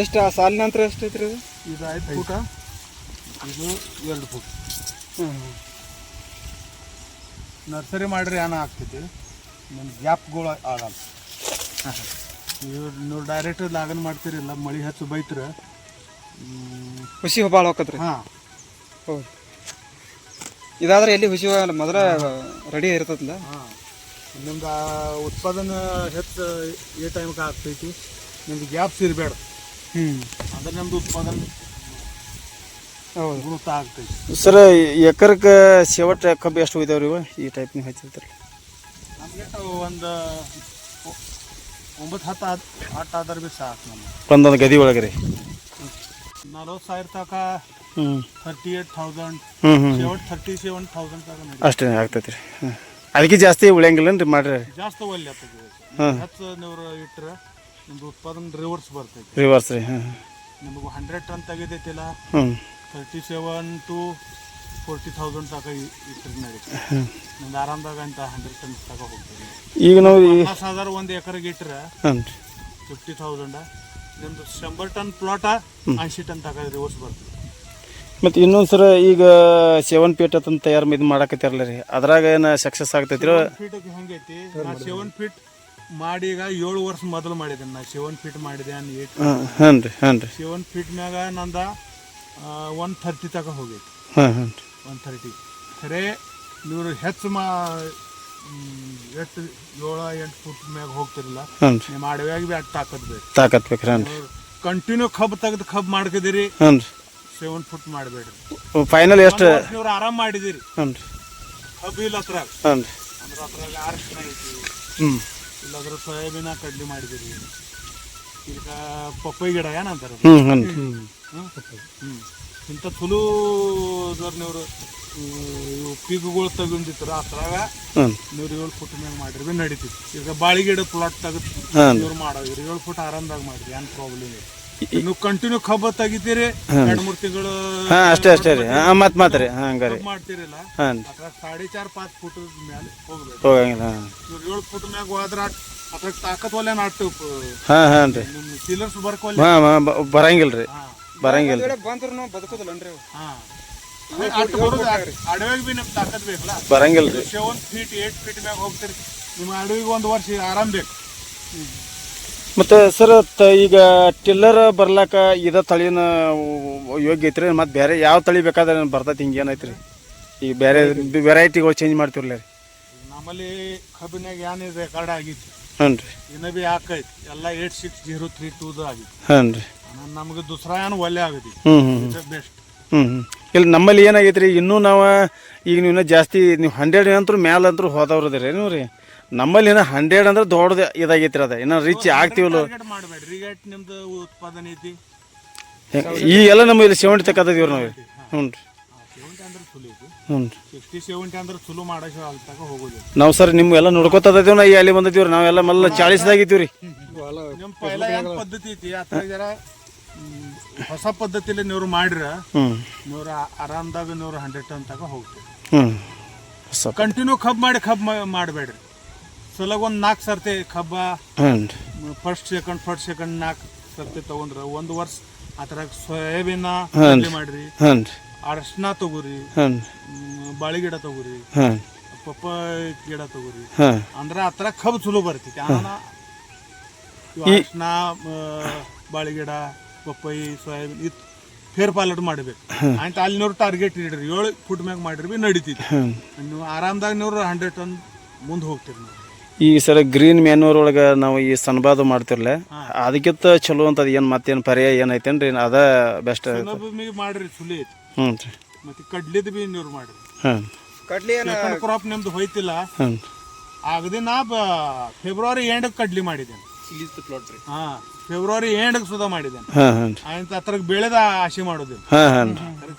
ಎಷ್ಟು ಆ ಸಾಲಿನ ನಂತರ ಎಷ್ಟು ಐತ್ರಿ ಇದು? ಇದು 5 ಫೂಟ, ಇದು 2 ಫೂಟ್. ನರ್ಸರಿ ಮಾಡ್ರಿ ಏನ ಆಗ್ತೈತಿ, ನಿಮ್ಮ ಗ್ಯಾಪ್ಗಳು ಆಗಲ್ಲ. ನೀವು ಡೈರೆಕ್ಟ್ ಲಾಗನ್ ಮಾಡ್ತೀರಿಲ್ಲ, ಮಳೆ ಹಚ್ಚು ಬೈತ್ರ ಹುಸಿ ಭಾಳ ಹೋಗತ್ರಿ. ಹಾಂ ಹೌದು. ಇದಾದ್ರೆ ಎಲ್ಲಿ ಹುಸಿ ಮೊದಲ ರೆಡಿ ಇರ್ತದಲ್ಲ. ಹಾಂ, ನಿಮ್ದು ಉತ್ಪಾದನೆ ಹೆಚ್ಚು ಈ ಟೈಮ್ಗೆ ಆಗ್ತೈತಿ. ನಿಮ್ದು ಗ್ಯಾಪ್ಸ್ ಇರಬೇಡ, ಅಂದ್ರೆ ನಮ್ದು ಉತ್ಪಾದನೆ ಗುರುತ ಆಗ್ತೈತಿ. ಸರ್ ಎಕರೆಗೆ ಶೇವಟ್ ಕಬ್ಬು ಎಷ್ಟು ಹೋಯ್ತಾವ್ರಿ ಇವ ಈ ಟೈಪ್ ನೀವು ಹಚ್ಚಿರ್ತೀರಿ? ನಮಗೆ ಒಂದು 9-10 ಆದ್ರೆ ಭೀ ಸಾಕು. ನಮ್ಗೆ ಒಂದೊಂದು ಗದಿ ಒಳಗೆ ರೀ 40,000 ತನಕ 38,000 ಶೇವಟ್ 37,000 ತನಕ ಅಷ್ಟೇ ಆಗ್ತೈತಿ ರೀ. ಅದಕ್ಕೆ ಜಾಸ್ತಿ ಉಳಿಯಂಗಿಲ್ಲನ್ರಿ ಮಾಡ್ರಿ? ಜಾಸ್ತಿ ಒಳ್ಳೆ ಆಗ್ತದೆ. ಹೆಚ್ಚು ನೀವು ಇಟ್ಟರೆ ನಿಮ್ದು ಉತ್ಪಾದನೆ ರಿವರ್ಸ್ ಬರ್ತೈತಿ. ರಿವರ್ಸ್ ರೀ. ನಿಮಗೆ 100 ಟನ್ ತೆಗೆದೈತಿಲ್ಲ, 37 to 40,000 ತನಕ ಇಟ್ಟರೆ ನಡೀತದೆ. ನಿಮ್ದು ಆರಾಮದಾಗ ಅಂತ 100 ಟನ್ ತನಕ ಹೋಗ್ತದೆ. ಈಗ ನಾವು 50,000 ಒಂದು ಎಕರೆಗೆ ಇಟ್ಟರೆ 50,000, ನಿಮ್ದು 100 ಟನ್ ಪ್ಲಾಟ 80 ಟನ್ ತನಕ ರಿವರ್ಸ್ ಬರ್ತದೆ. ಮತ್ತು ಇನ್ನೊಂದು ಸರ ಈಗ 7 ಫೀಟ್ ಅಂತ ತಯಾರು ಇದು ಮಾಡಕತ್ತಾರಲ್ಲ ರೀ, ಅದ್ರಾಗ ಏನು ಸಕ್ಸಸ್ ಆಗ್ತೈತಿ? 7 ಫೀಟಿಗೆ ಹೆಂಗೈತಿ, ನಾ 7 ಫೀಟ್ ಮಾಡಿ ಈಗ 7 ವರ್ಷ ಮೊದಲು ಮಾಡಿದ್ದೇನೆ. ನಾ 7 ಫೀಟ್ ಮಾಡಿದೆ, 8 ಹಾಂ ರೀ. 7 ಫೀಟ್ ಮ್ಯಾಗ ನಂದ 130 ತನಕ ಹೋಗೈತಿ. 130 ಖರೆ ನೀವು ಹೆಚ್ಚು ಎಷ್ಟು 7-8 ಫುಟ್ ಮ್ಯಾಗ ಹೋಗ್ತಿರಲ್ಲ, ನಿಮ್ಮ ಅಡವ್ಯಾಗ ಭೀ ಅಷ್ಟು ತಾಕತ್ ಬೇಕು. ಕಂಟಿನ್ಯೂ ಕಬ್ಬು ತೆಗೆದು ಕಬ್ಬು ಮಾಡ್ಕಿದಿರಿ, 7 ಫುಟ್ ಮಾಡಬೇಡ್ರಿ. ಫೈನಲ್ ಎಷ್ಟು ನೀವು ಆರಾಮ್ ಮಾಡಿದಿರಿ, ಕಬ್ಬು ಇಲ್ಲ ಅದ್ರಾಗ, ಅಂದ್ರೆ ಅದ್ರಾಗ ಅರಶಿನ ಐತಿ, ಇಲ್ಲಾದ್ರೆ ಸೋಯಾಬೀನ ಕಡ್ಲಿ ಮಾಡಿದಿರಿ. ಈಗ ಪಪ್ಪಾಯಿ ಗಿಡ ಏನಂತಾರೆ, ಇಂಥ ಚಲೋ ನೀವು ಪೀಕ್ಗಳು ತಗೊಂಡಿರ್ತಾರ, ಅದ್ರಾಗ ನೀವು 7 ಫುಟ್ ಮ್ಯಾಗ ಮಾಡಿರಿ ಭೀ ನಡೀತಿತ್ತು. ಈಗ ಬಾಳಿ ಗಿಡ ಪ್ಲಾಟ್ ತೆಗೆದು ಇವ್ರು ಮಾಡೋದ್ರಿ 7 ಫುಟ್ ಆರಾಮ್ದಾಗ ಮಾಡಿರಿ, ಏನು ಪ್ರಾಬ್ಲಮ್ ಇಲ್ಲ. ನೀವು ಕಂಟಿನ್ಯೂ ಕಬ್ಬ ತೆಗಿತೀರಿ 2-3 ತಿಂಗಳು ಅಷ್ಟೇ ರೀ. ಮತ್ತೆ ರೀ ಹಂಗಾರಿ ಮಾಡ್ತೀರಿಲ್ಲ, ಅದ್ರಾಗ 4.5-5 ಫುಟ್ ಮೇಲೆ ಹೋಗ್ಬೇಕು. 7 ಫುಟ್ ಮ್ಯಾಗ ಹೋದ್ರ ಅದ್ರಾಗ ತಾಕತ್ ಒಲೆ ನಾಟು ಸೀಲರ್ಸ್ ಬರಂಗಿಲ್ರಿ. ಬಂದ್ರು ಬದುಕೋದಿಲ್ಲನ್ರಿ. ಅಡವಿಗೆ ಭೀ ನಮ್ಗೆ ತಾಕತ್ ಬೇಕಲ್ಲ, ಬರಂಗಿಲ್ರಿ. 7 ಫೀಟ್ 8 ಫೀಟ್ ಮ್ಯಾಗ ಹೋಗ್ತೀರಿ, ನಿಮ್ಮ ಅಡವಿಗೆ 1 ವರ್ಷ ಆರಾಮ್ ಬೇಕು. ಮತ್ತು ಸರ್ ಈಗ ಟಿಲ್ಲರ್ ಬರ್ಲಾಕ ಇದ ತಳಿನ ಯೋಗ್ಯ ಐತ್ರಿ? ಮತ್ತು ಬೇರೆ ಯಾವ ತಳಿ ಬೇಕಾದ್ರೆ ಬರ್ತೈತಿ? ಹಿಂಗೆ ಏನೈತ್ರಿ ಈಗ ಬೇರೆ ವೆರೈಟಿಗಳು ಚೇಂಜ್ ಮಾಡ್ತಿರ್ಲ ರೀ? ನಮ್ಮಲ್ಲಿ ಕಬ್ಬಿನಾಗ ಏನು ರೆಕಾರ್ಡ್ ಆಗಿತ್ತು, ಇನ್ನೂ ಭೀ ಹಾಕೈತಿ, ಎಲ್ಲ 8603 ಆಗಿತ್ತು. ನಮ್ಗೆ ದುಸ್ರಾ ಏನು ಒಳ್ಳೆ ಆಗೈತಿ, ಬೆಸ್ಟ್. ಇಲ್ಲಿ ನಮ್ಮಲ್ಲಿ ಏನಾಗೈತ್ರಿ, ಇನ್ನೂ ನಾವು ಈಗ ನೀವು ಜಾಸ್ತಿ ನೀವು 100 ಅಂತೂ ಮ್ಯಾಲ ಅಂತೂ ಹೋದವ್ರದ್ರಿ ನೀವು ರೀ. ನಮ್ಮಲ್ಲಿ ಏನೋ 100 ಅಂದ್ರೆ ದೊಡ್ಡದು ಇದಾಗೈತ್ರಿ, ಅದ ಏನೋ ರಿಚ್ ಆಗ್ತೀವಲ್ಲ. ಮಾಡಬೇಡ್ರಿ, ನಿಮ್ದು ಉತ್ಪಾದನೆ ಐತಿ ಈ ಎಲ್ಲ ನಮ್ಮ ಇಲ್ಲಿ 70 ತಕ್ಕದಿವ್ರಿ ನಾವು. ಹ್ಞೂ ರೀ, 70 ಅಂದ್ರೆ ಚಲೋ ಐತಿ. 60-70 ಅಂದ್ರೆ ಚಲೋ ಮಾಡೋಕೆ ಅಲ್ಲಿ ತನಕ ಹೋಗೋದು. ನಾವು ಸರ್ ನಿಮ್ಗೆಲ್ಲ ನೋಡ್ಕೊತದೇವ್, ನಾ ಅಲ್ಲಿ ಬಂದಿದ್ದೀವ್ರಿ. ನಾವೆಲ್ಲ ಮಲ್ಲ 40 ನಿಮ್ಮ ಪೈಲ ಏನು ಪದ್ಧತಿ ಐತಿ, ಆ ಜರ ಹೊಸ ಪದ್ಧತಿಲಿ ನೀವು ಮಾಡ್ರ ನೀವು ಆರಾಮದಾಗ ನೀವು 100 ಟನ್ ತನಕ ಹೋಗ್ತೀವಿ. ಕಂಟಿನ್ಯೂ ಕಬ್ಬು ಮಾಡಬೇಡ್ರಿ. ಸಲಗ ಒಂದು 4 ಸರ್ತಿ ಕಬ್ಬ ಫಸ್ಟ್ ಸೆಕೆಂಡ್ 4 ಸರ್ತಿ ತಗೊಂಡ್ರ 1 ವರ್ಷ ಅದ್ರಾಗ ಸೋಯಾಬೀನ ಮಾಡ್ರಿ, ಅರಶಿನ ತಗೋರಿ, ಬಾಳಿ ಗಿಡ ತಗೋರಿ, ಪಪ್ಪಾಯಿ ಗಿಡ ತಗೋರಿ, ಅಂದ್ರೆ ಅದ್ರಾಗ ಕಬ್ಬು ಚಲೋ ಬರ್ತೈತಿ. ಅರಶಿನ, ಬಾಳಿ ಗಿಡ, ಪಪ್ಪಾಯಿ, ಸೋಯಾಬೀನ್ ಇದು ಫೇರ್ ಪಾಲಟ್ ಮಾಡಬೇಕು ಅಂತ ಅಲ್ಲಿ ನೀವು ಟಾರ್ಗೆಟ್ ಇಡ್ರಿ. 7 ಫುಟ್ ಮ್ಯಾಗ ಮಾಡಿರಿ ಭೀ ನಡೀತೈತಿ. ನೀವು ಆರಾಮದಾಗ ನೀವು 100 ಟನ್ ಮುಂದೆ ಹೋಗ್ತೀರಿ. ನೀವು ಈ ಸರ ಗ್ರೀನ್ ಮ್ಯಾನ್ಯೂರ್ ಒಳಗೆ ನಾವು ಈ ಸನ್ಬಾದು ಮಾಡ್ತಿರ್ಲ, ಅದಕ್ಕಿಂತ ಚಲೋ ಅಂತದ ಏನು ಮತ್ತೇನು ಪರ್ಯಾಯ ಏನೈತೇನ್ರಿ? ಅದ ಬೆಸ್ಟ್ ಮಾಡ್ರಿ, ಚಲೋ ಐತಿ. ರೀ, ಮತ್ತೆ ಕಡ್ಲಿದ್ ಭೀ ನೀವು ಮಾಡ್ರಿ. ಕಡ್ಲಿ ಕ್ರಾಪ್ ನಿಮ್ದು ಹೋಯ್ತಿಲ್ಲ, ಆಗದೆ ನಾ ಫೆಬ್ರವರಿ ಎಂಡ್ ಕಡ್ಲಿ ಮಾಡಿದ್ದೇನೆ. ಫೆಬ್ರವರಿ ಎಂಡ್ ಸುಧಾ ಮಾಡಿದ್ದೇನೆ. ಆಯ್ತು, ಅದ್ರಾಗ ಬೆಳೆದ ಆಸೆ ಮಾಡೋದಿಲ್ಲ.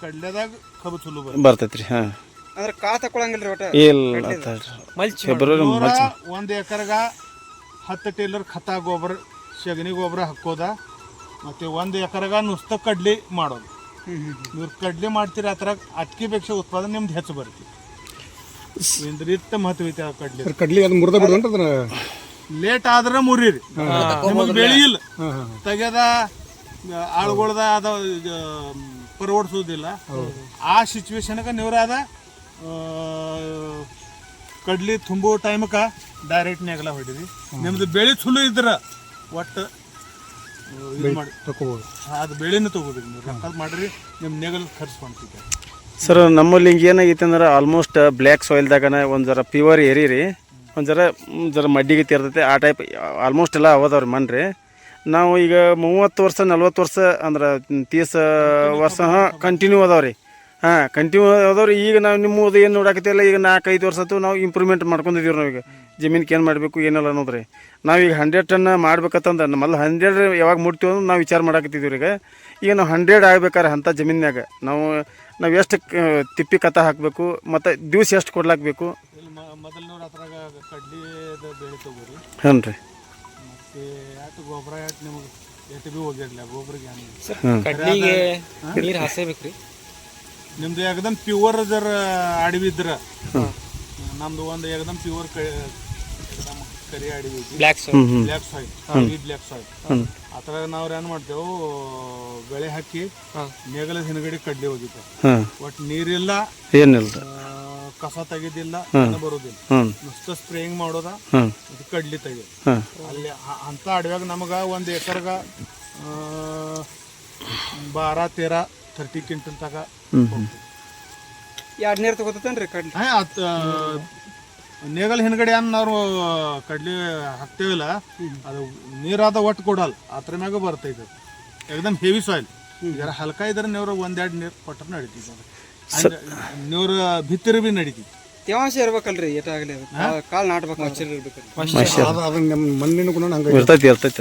ಕಡ್ಲೆದಾಗ ಕಬ್ಬು ಚಲೋ ಬರ್ತೈತ್ರಿ. ಅಂದ್ರೆ ಕಾ ತಕೊಳಂಗಿಲ್ರಿ ಒಟ್ಟ ಇಲ್ಲ. ಫೆಬ್ರವರಿ 1 ಎಕರೆಗ 10 ಟೇಲರ್ ಖತ ಗೊಬ್ಬರ, ಸಗಣಿ ಗೊಬ್ಬರ ಹಾಕೋದ, ಮತ್ತೆ 1 ಎಕರೆಗ ನುಸ್ತ ಕಡ್ಲಿ ಮಾಡೋದು. ನೀವು ಕಡ್ಲಿ ಮಾಡ್ತೀರಿ, ಅದ್ರಾಗ ಅದಕ್ಕಿಂತ ಉತ್ಪಾದನೆ ನಿಮ್ದು ಹೆಚ್ಚು ಬರ್ತೈತಿ. ಇಂದ್ರಿತ ಮಹತ್ವ ಐತಿ ಕಡ್ಲಿ. ಅದು ಮುರ್ದ ಬಿಡ್ರಿ, ಲೇಟ್ ಆದ್ರೆ ಮುರಿರಿ, ನಿಮಗೆ ಬೆಳೆಯಿಲ್ಲ ತೆಗೆದ ಆಳುಗಳ್ದ ಅದ ಪರವಡ್ಸೋದಿಲ್ಲ. ಆ ಸಿಚುವೇಶನ್ಗೆ ನೀವ್ರ ಅದ ಕಡ್ಲಿ ತುಂಬೋ ಟೈಮಕ್ಕೆ ಡೈರೆಕ್ಟ್ ನೆಗಲ ಹೊಡಿರಿ. ನಿಮ್ದು ಬೆಳೆ ಚಲೋ ಇದ್ರ ಒಟ್ಟು ಇದು ಮಾಡಿ ತಗೋಬೋದು, ಅದು ಬೆಳೆನೂ ತಗೋದ್ರಿ ನೀವು ರೊಕ್ಕ ಮಾಡಿರಿ, ನಿಮ್ಮ ನೆಗಲ್ ಖರ್ಚು ಮಾಡ್ತೀವಿ. ಸರ್ ನಮ್ಮಲ್ಲಿ ಹಿಂಗೆ ಏನಾಗೈತೆ ಅಂದ್ರೆ ಆಲ್ಮೋಸ್ಟ್ ಬ್ಲ್ಯಾಕ್ ಸಾಯಿಲ್ದಾಗನ ಒಂದು ಜರ ಪ್ಯೂರ್ ಏರಿ ಒಂದು ಜರ ಮಡ್ಡಿಗೆ ಇರ್ತೈತೆ ಆ ಟೈಪ್ ಆಲ್ಮೋಸ್ಟ್ ಎಲ್ಲ ಅವದವ್ರಿ ಮನ್ರಿ. ನಾವು ಈಗ 30 ವರ್ಷ 40 ವರ್ಷ ಅಂದ್ರೆ 30 ವರ್ಷ ಕಂಟಿನ್ಯೂ ಅದಾವ್ರಿ. ಕಂಟಿನ್ಯೂ ಅದಾವ್ರಿ. ಈಗ ನಾವು ನಿಮ್ಮದು ಏನು ನೋಡಕತ್ತಿಲ್ಲ, ಈಗ 4-5 ವರ್ಷ ಆಯ್ತು ನಾವು ಇಂಪ್ರೂವ್ಮೆಂಟ್ ಮಾಡ್ಕೊಂಡಿದ್ದೀವಿ. ನಾವೀಗ ಜಮೀನಿಗೆ ಏನು ಮಾಡಬೇಕು ಏನೆಲ್ಲ ಅನ್ನೋದ್ರಿ. ನಾವೀಗ 100 ಟನ್ ಮಾಡ್ಬೇಕಂತಂದ್ರೆ ನಮ್ಮಲ್ಲಿ 100 ಯಾವಾಗ ಮುಟ್ತೀವಿ ಅಂದ್ರೆ ನಾವು ವಿಚಾರ ಮಾಡಕತ್ತಿದ್ದೀವಿ. ಈಗ ನಾವು 100 ಆಗ್ಬೇಕಾರೆ ಅಂಥ ಜಮೀನ್ಯಾಗ ನಾವು ಎಷ್ಟು ತಿಪ್ಪಿ ಕತ್ತ ಹಾಕಬೇಕು ಮತ್ತು ದಿವ್ಸ ಎಷ್ಟು ಕೊಡ್ಲಾಕಬೇಕು. ಮೊದಲನವ್ರು ಅದ್ರಾಗ ಕಡ್ಲಿ ಬೆಳೆ ತಗೋರಿ. ಹ್ಞೂ ರೀ. ಮತ್ತು ಯಾಕೆ ಗೊಬ್ಬರ ಯಾಕೆ ನಿಮಗೆ ಎಟ್ಟು ಭೀ ಹೋಗಿರಲಿಲ್ಲ ಗೊಬ್ಬರಿಗೆ ಕಡ್ಲಿಗೆ ನೀರು ಹಾಸೇಬೇಕ್ರಿ. ನಿಮ್ದು ಏಕದಮ್ ಪ್ಯೂರ್ ಜರ ಅಡವಿ ಇದ್ರ ನಮ್ದು ಒಂದು ಏಕದಮ್ ಪ್ಯೂರ್ ಕರಿ ಅಡವಿ ಬ್ಲ್ಯಾಕ್ ಸಾಯಿಲ್ ಬ್ಲ್ಯಾಕ್ ಸಾಯಿಲ್ ಅದ್ರಾಗ ನಾವ್ರು ಏನು ಮಾಡ್ತೇವೆ ಬೆಳೆ ಹಾಕಿ ನೇಗಲದ ಹಿಂದ್ಗಡೆ ಕಡ್ಲಿ ಹೋಗಿದ್ದೇವೆ. ಒಟ್ಟು ನೀರಿಲ್ಲ ಏನಿಲ್ಲ, ಕಸ ತೆಗಿದಿಲ್ಲ, ಬರೋದಿಲ್ಲ, ನುಸ್ತ ಸ್ಪ್ರೇಯಿಂಗ್ ಮಾಡೋದ ಕಡ್ಲಿ ತೆಗಿ. ಅಲ್ಲಿ ಅಂತ ಅಡವ್ಯಾಗ ನಮಗ ಒಂದ್ ಎಕರ್ಗ 12-13 ಕ್ವಿಂಟಲ್ ತಗ 2 ನೀರು ತಗೋತೇನ್ರಿ ಕಡ್ಲಿ. ನೇಗಲ್ ಹಿಂದ್ಗಡೆ ಏನ್ ನಾವು ಕಡ್ಲಿ ಹಾಕ್ತೇವಿಲ್ಲ ಅದು ನೀರಾದ ಒಟ್ಟು ಕೊಡಲ್ಲ, ಅದ್ರ ಮ್ಯಾಗ ಬರ್ತೈತೆ ಏಕದಮ್ ಹೆವಿ ಸಾಯಿಲ್. ಜರ ಹಲ್ಕ ಇದ್ರೆ ನೀವ್ರು 1-2 ನೀರು ಕೊಟ್ಟರೆ ನಡೀತೀವಿ. ನೀವ್ರ ಭಿತ್ತರಿ ಭೀ ನಡೀತೀವಿ. ತೇವಾಂಶ ಇರ್ಬೇಕಲ್ರಿ, ಏಟಾಗಲಿ ಕಾಳು ನಾಟ್ಬೇಕು, ಮಚ್ಚರ್ ಇರ್ಬೇಕಲ್ರಿ. ಮಣ್ಣಿನ ಗುಣ ಇರ್ತೈತಿ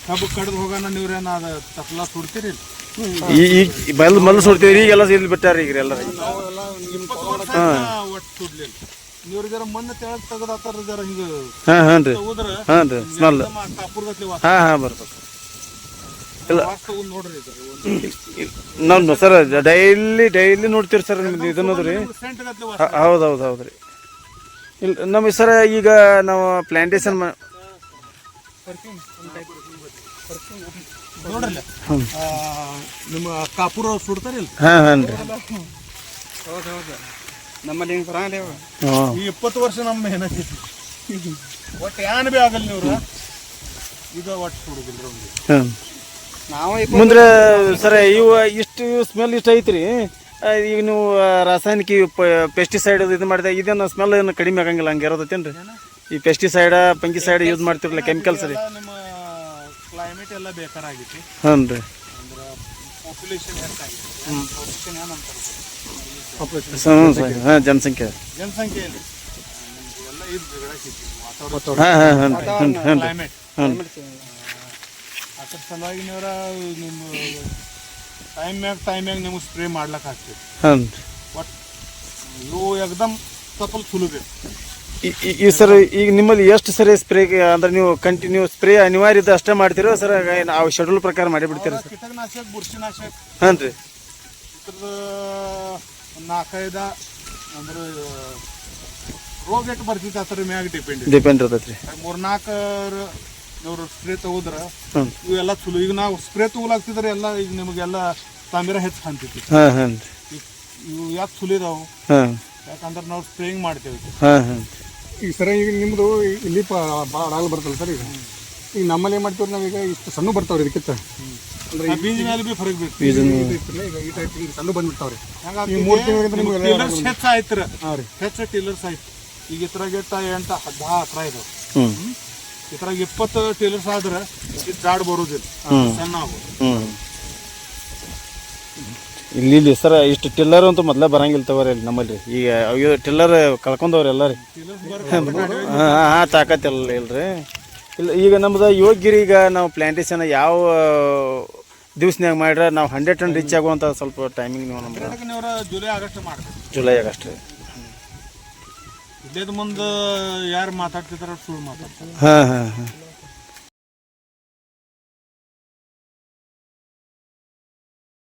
ಕಬ್ಬು ಕಡ್ದು ಹೋಗೋಣ ನೀವ್ರೇನ ಅದ ತಪ್ಪಲ ಸುಡ್ತೀರಿ. ಈಗ ಮಲ್ಲು ಸುಡ್ತೀವಿ, ಈಗೆಲ್ಲ ಇಲ್ಲಿ ಬಿಟ್ಟಾರ ಈಗ ಎಲ್ಲ ಒಟ್ಟು ಸುಡ್ಲಿಲ್ಲ. ನೀವ್ರ ಜರ ಮಣ್ಣು ತೆಳಗ್ ತೆಗದಾತಾರ ಜರ ಹಿಂಗ ಸ್ಮೆಲ್ ಬರ್ಬೇಕು. ಇಲ್ಲ ನಮ್ದು ಸರ್ ಡೈಲಿ ನೋಡ್ತೀರಿ ಸರ್ ನಿಮ್ದು ಇದನ್ನೋದ್ರಿ. ಹೌದ್ರಿ. ಇಲ್ಲ ನಮಗೆ ಸರ್ ಈಗ ನಾವು ಪ್ಲಾಂಟೇಶನ್ ನೋಡ್ರಲ್ಲ ನಿಮ್ಮ ಕಾಪುರ ಸುಡ್ತಾರಿಲ್ಲ. ಹೌದು ನಮ್ಮಲ್ಲಿ ಹಿಂಗೆ ಬರಂಗಿಲ್ಲ. ಈ 20 ವರ್ಷ ನಮ್ಮ ಏನೈತಿ ಒಟ್ಟು ಏನ್ ಭೀ ಆಗಲ್ಲ ನೀವ್ರ ಈಗ ಒಟ್ಟು ಸುಡುದಿಲ್ಲ. ನಾವು ಮುಂದ್ರೆ ಸರ್ ಇವು ಇಷ್ಟು ಸ್ಮೆಲ್ ಇಷ್ಟ ಐತ್ರಿ. ಈಗ ನೀವು ರಾಸಾಯನಿಕ ಪೆಸ್ಟಿಸೈಡ್ ಇದು ಮಾಡಿದೆ ಇದೇನು ಸ್ಮೆಲ್ ಏನು ಕಡಿಮೆ ಆಗಂಗಿಲ್ಲ, ಹಂಗೆ ಇರೋದತ್ತೇನ್ರಿ? ಈ ಪೆಸ್ಟಿಸೈಡ್ ಫಂಗಿಸೈಡ್ ಯೂಸ್ ಮಾಡ್ತಿರಲ್ಲ ಕೆಮಿಕಲ್ಸ್ ರೀ. ನಿಮ್ಮ ಕ್ಲೈಮೇಟ್ ಎಲ್ಲ ಬೇಕಾರಾಗಿತ್ತು. ಹ್ಞೂ ರೀ. ಅಂದ್ರೆ ಪಾಪ್ಯುಲೇಷನ್ ಜನಸಂಖ್ಯೆ ಎಲ್ಲ ಇದು ಕ್ಲೈಮೇಟ್ ಅದ್ರ ಸಲುವಾಗಿ ನೀವ್ರ ನಿಮ್ಮ ಟೈಮ್ಯಾಗ ನಿಮ್ಗೆ ಸ್ಪ್ರೇ ಮಾಡ್ಲಕ್ಕೆ ಆಗ್ತದೆ. ಒಟ್ಟು ಇವು ಏಕದಮ್ ಸ್ವಲ್ಪ ಸುಲಭ. ಈ ಸರ್ ಈಗ ನಿಮ್ಮಲ್ಲಿ ಎಷ್ಟು ಸರಿ ಸ್ಪ್ರೇ ಅಂದ್ರೆ ನೀವು ಕಂಟಿನ್ಯೂ ಸ್ಪ್ರೇ ಅನಿವಾರ್ಯ ಇದೆ ಅಷ್ಟೇ ಮಾಡ್ತೀರೋ ಸರ್? ನಾವು ಶೆಡ್ಯೂಲ್ ಪ್ರಕಾರ ಮಾಡಿ ಬಿಡ್ತೀರಾ ಸರ್? ಕೀಟನಾಶಕ ಬುರ್ಸಿನಾಶಕ ಹಾಂ ರೀ. ಇದ್ರದ್ದು 4-5 ಅಂದ್ರೆ ರೋಗ ಎಷ್ಟು ಬರ್ತೈತೆ ಅದ್ರ ಮ್ಯಾಗ ಡಿಪೆಂಡ್ ಇರ್ತೈತೆ ರೀ. 3-4 ನೀವು ಸ್ಪ್ರೇ ತಗೋದ್ರ ಇವೆಲ್ಲ ಚಲೋ. ಈಗ ನಾವು ಸ್ಪ್ರೇ ತಗೋಲಾಗ್ತಿದ್ರೆ ಎಲ್ಲ ಈಗ ನಿಮಗೆಲ್ಲ ತಾಂಬಿರ ಹೆಚ್ಚು ಕಾಣ್ತೈತಿ. ಇವು ಯಾಕೆ ಚಲೋ ಇದಾವು ಯಾಕಂದ್ರೆ ನಾವು ಸ್ಪ್ರೇಯಿಂಗ್ ಮಾಡ್ತೇವೆ. ಈಗ ಸರ್ ಈಗ ನಿಮ್ಮದು ಇಲ್ಲಿ ಭಾಳ ಆಗಲು ಬರ್ತಲ್ಲ ಸರ್. ಈಗ ನಮ್ಮಲ್ಲಿ ಏನು ಮಾಡ್ತೀವಿ ನಾವೀಗ ಇಷ್ಟು ಸಣ್ಣ ಬರ್ತಾವ್ರಿ ಇದಕ್ಕಿಂತ ಅಂದ್ರೆ ಬೀಜ ಮೇಲೆ ಭೀ ಫರಕ್ ಬೇಕು. ಈಗ ಈ ಟೈಪ್ ಸಣ್ಣ ಬಂದ್ಬಿಡ್ತಾವ್ರಿ. ಹೆಚ್ಚು ಆಯ್ತು ಹೆಚ್ಚು ಟೀಲರ್ಸ್ ಆಯ್ತು. ಈಗ ಇದ್ರಾಗ 8-10 ಇದಾವೆ. ಇದ್ರಾಗ 20 ಟೀಲರ್ಸ್ ಆದ್ರೆ ಇದು ಜಾಡ್ ಬರೋದಿಲ್ಲ, ಸಣ್ಣ ಇಲ್ಲಿ ಸರ್ ಇಷ್ಟು ಟಿಲ್ಲರ್ ಅಂತೂ ಮೊದಲೇ ಬರಂಗಿಲ್ಲ ತಗೋರಿ ಇಲ್ಲಿ ನಮ್ಮಲ್ಲಿ. ಈಗ ಟಿಲ್ಲರ್ ಕಳ್ಕೊಂಡವ್ರಿ ಎಲ್ಲ ರೀ. ತಾಕತ್ತಿಲ್ಲ ಇಲ್ರಿ. ಇಲ್ಲ ಈಗ ನಮ್ದು ಯೋಗ್ಯರಿ ಈಗ ನಾವು ಪ್ಲಾಂಟೇಶನ್ ಯಾವ ದಿವ್ಸನ್ಯಾಗ ಮಾಡ್ರೆ ನಾವು 100 ಟನ್ ರೀಚ್ ಆಗುವಂಥ ಸ್ವಲ್ಪ ಟೈಮಿಂಗ್ ನೀವು ನಮ್ಗೆ ಜುಲೈ-ಆಗಸ್ಟ್ ಮಾಡ್ತೀವಿ. ಜುಲೈ-ಆಗಸ್ಟ್ ರೀ. ಇಲ್ಲೇದ ಮುಂದೆ ಯಾರು ಮಾತಾಡ್ತಿದಾರ ಸುಳ್ಳು ಮಾತಾಡ್ತಾರೆ. ಹಾಂ